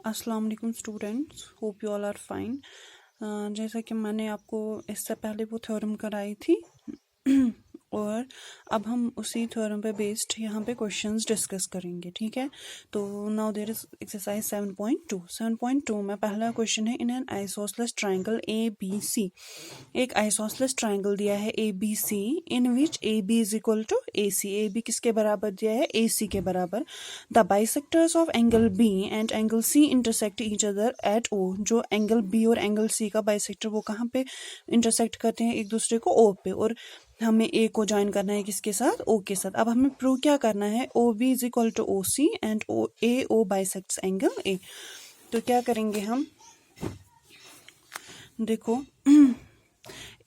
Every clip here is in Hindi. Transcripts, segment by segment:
अस्सलाम वालेकुम students, hope you all are fine. जैसा कि मैंने आपको इससे पहले वो थ्योरम कराई थी और अब हम उसी थ्योरम पे बेस्ड यहाँ पे क्वेश्चंस डिस्कस करेंगे, ठीक है। तो नाउ देयर इज एक्सरसाइज 7.2 में पहला क्वेश्चन है, in an isosceles triangle A B C. एक आइसोसेलेस ट्रायंगल दिया है A B C, in which A B is equal to A C. A B किसके बराबर दिया है? ए सी के बराबर। The bisectors of angle B and angle C intersect each other at O. जो एंगल बी और एंगल सी का बाइसेक्टर वो कहाँ पे इंटरसेक्ट करते हैं? एक दूसरे को ओ पे, और हमें ए को ज्वाइन करना है किसके साथ? ओ के साथ। अब हमें प्रूव क्या करना है? O B is equal to O C and O A O bisects angle A. तो क्या करेंगे हम? देखो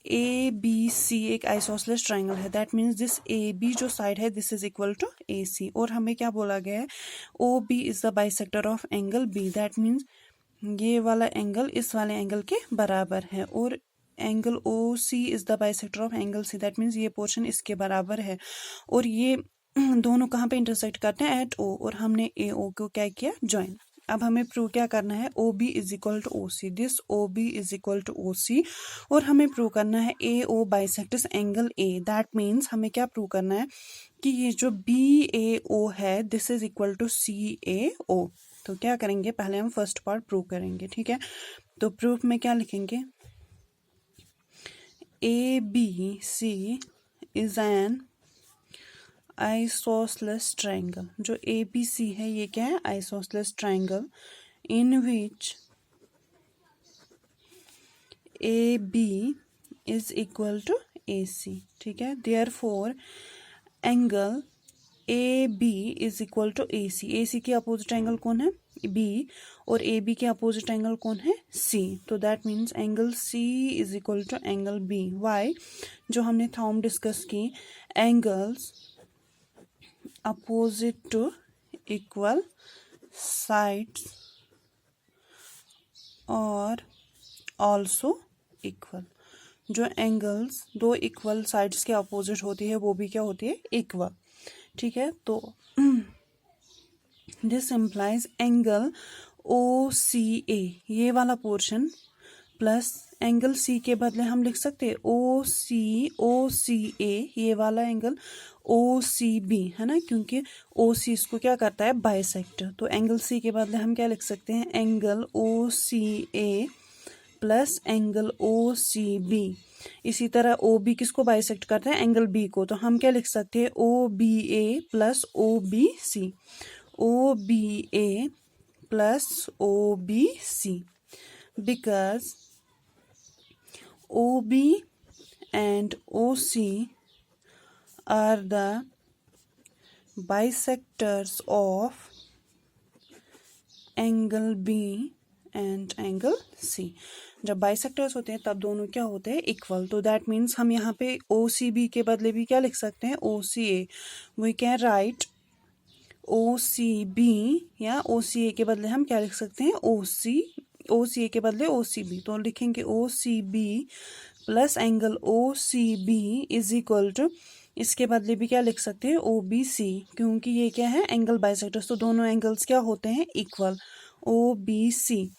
ए बी सी एक आइसोसेलेस ट्रायंगल है, that means this A B जो साइड है this is equal to A C. और हमें क्या बोला गया है? O B is the bisector of angle B, that means ये वाला एंगल इस वाले एंगल के बराबर है, और angle O C is the bisector of angle C, that means ये पोर्शन इसके बराबर है। और ये दोनों कहाँ पे इंटरसेक्ट करते हैं? एट ओ। और हमने ए ओ को क्या किया? ज्वाइन। अब हमें प्रूव क्या करना है? O B is equal to O C, this O B is equal to O C. और हमें प्रूव करना है A O bisects angle A, that means हमें क्या प्रूव करना है कि ये जो बी ए ओ है दिस इज इक्वल टू सी ए ओ। तो क्या करेंगे? पहले हम फर्स्ट पार्ट प्रूव करेंगे, ठीक है। तो प्रूफ में क्या लिखेंगे? A B C is an isosceles triangle. जो ए बी सी है ये क्या है? Isosceles triangle in which A B is equal to A C, ठीक है। Therefore angle A B is equal to A C. A C के अपोजिट एंगल कौन है? बी। और ए बी के अपोजिट एंगल कौन है? सी। तो that means angle C is equal to angle B. Why? जो हमने थॉर्म डिस्कस की, angles opposite to equal sides और ऑल्सो इक्वल। जो एंगल्स दो इक्वल साइड्स के अपोजिट होती है वो भी क्या होती है? इक्वल, ठीक है। तो this implies angle O C ए, ये वाला पोर्शन, प्लस एंगल सी के बदले हम लिख सकते हैं ओ सी ए, ये वाला एंगल ओ सी बी, है ना, क्योंकि ओ सी इसको क्या करता है? बाइसेक्टर। तो एंगल सी के बदले हम क्या लिख सकते हैं? Angle O C A plus angle O C B. इसी तरह ओ बी किसको बाइसेक्ट करता है? एंगल बी को। तो हम क्या लिख सकते हैं? O B A plus O B C, O B A plus O B C, because OB and OC are the bisectors of angle B and angle C। जब बाइसेक्टर्स होते हैं तब दोनों क्या होते हैं? इक्वल। तो दैट मीन्स हम यहाँ पे ओ सी बी के बदले भी क्या लिख सकते हैं? O C A. We can write O C B, या ओ सी ए के बदले हम क्या लिख सकते हैं? ओ सी ए के बदले ओ सी बी। तो लिखेंगे O C B plus angle O C B is equal to, इसके बदले भी क्या लिख सकते हैं? ओ बी सी, क्योंकि ये क्या है? Angle bisectors. तो दोनों एंगल्स क्या होते हैं? Equal. O B C.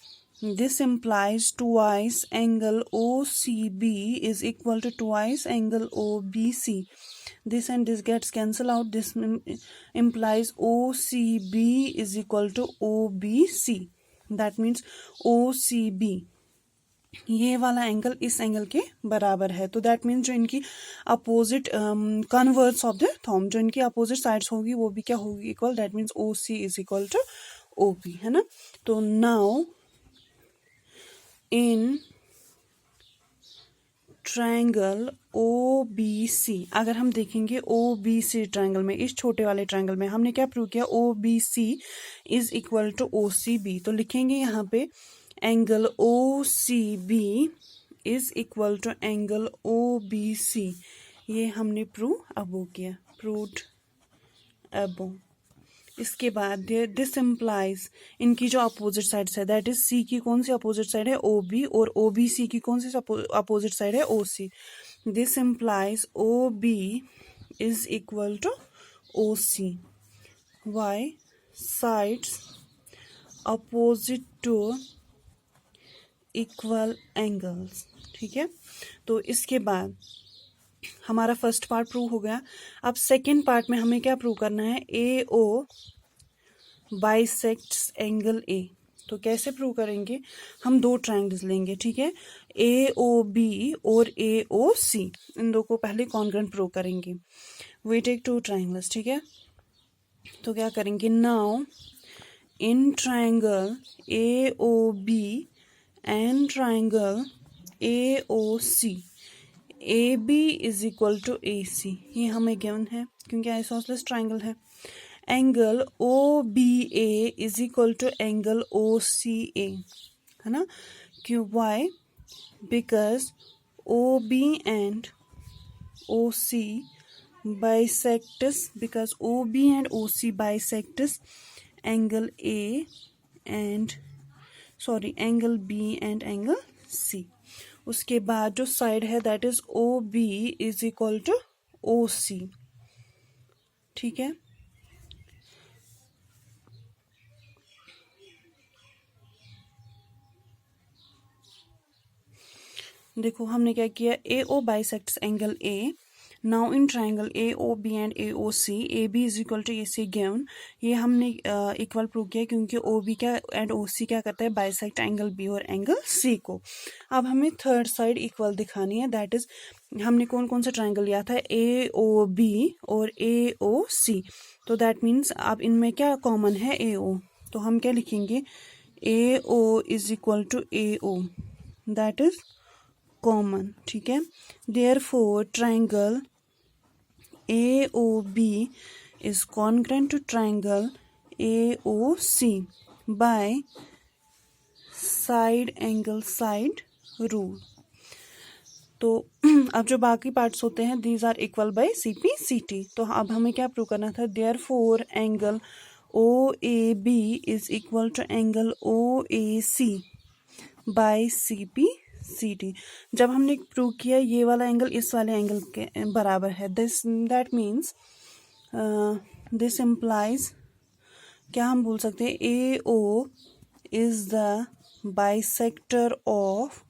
This implies twice angle OCB is equal to twice angle OBC. This and this gets cancelled out. This implies OCB is equal to OBC. That means OCB ये वाला एंगल इस एंगल के बराबर है। तो दैट मीन्स जो इनकी opposite converse of the theorem, जो इनकी अपोजिट साइड्स होगी वो भी क्या होगी? Equal. That means O C is equal to O B, है ना। तो now in triangle O B C, अगर हम देखेंगे ओ बी सी ट्रायंगल में, इस छोटे वाले ट्रायंगल में हमने क्या प्रूव किया? O B C is equal to O C B. तो लिखेंगे यहाँ पे angle O C B is equal to angle O B C. ये हमने प्रूव अबो किया, प्रूव्ड अबो। इसके बाद दिस इम्प्लाइज इनकी जो अपोजिट साइड्स है, दैट इज सी की कौन सी अपोजिट साइड है? O B. और ओ बी सी की कौन सी अपोजिट साइड है? O C. This implies O B is equal to O C. Why? Sides opposite to equal angles. ठीक है, तो इसके बाद हमारा फर्स्ट पार्ट प्रूव हो गया। अब सेकेंड पार्ट में हमें क्या प्रूव करना है, A O bisects angle A. तो कैसे प्रूव करेंगे, हम दो ट्रायंगल्स लेंगे, ठीक है, ए ओ बी और ए ओ सी, इन दो को पहले कॉन्ग्रुएंट प्रूव करेंगे। वी टेक टू ट्रायंगल्स, ठीक है, तो क्या करेंगे, now in triangle A O B and triangle A O C, A B is equal to A C, ये हमें गिवन है क्योंकि आइसोसेलेस ट्रायंगल है। Angle O B A is equal to angle O C A, है ना, क्यों, why, because O B and O C bisects, because OB and OC bisects angle A and angle B and angle C। उसके बाद जो साइड है that is OB is equal to OC। ठीक है, देखो हमने क्या किया, AO bisects angle A। Now in triangle AOB and AOC, AB is equal to AC given, ये हमने इक्वल प्रूव किया क्योंकि OB क्या एंड OC क्या करता है, बाइसेक्ट एंगल B और एंगल C को। अब हमें थर्ड साइड इक्वल दिखानी है, दैट इज हमने कौन कौन सा ट्राइंगल लिया था, AOB और AOC, तो दैट मीन्स अब इनमें क्या कॉमन है, AO, तो हम क्या लिखेंगे, AO is equal to AO, that is common. ठीक है, therefore triangle AOB is congruent to triangle AOC by side angle side rule। तो अब जो बाकी पार्ट्स होते हैं these are equal by CP CT। तो अब हमें क्या प्रूव करना था, therefore angle OAB is equal to angle OAC by CP CT। जब हमने प्रूव किया ये वाला एंगल इस वाले एंगल के बराबर है, दैट मीन्स दिस इम्प्लाइज, क्या हम बोल सकते हैं, AO is the bisector of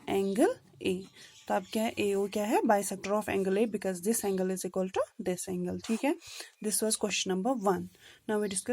angle A। तो अब क्या है, AO क्या है, bisector of angle A, because this angle is equal to this angle. ठीक है, this was question number 1। Now we discuss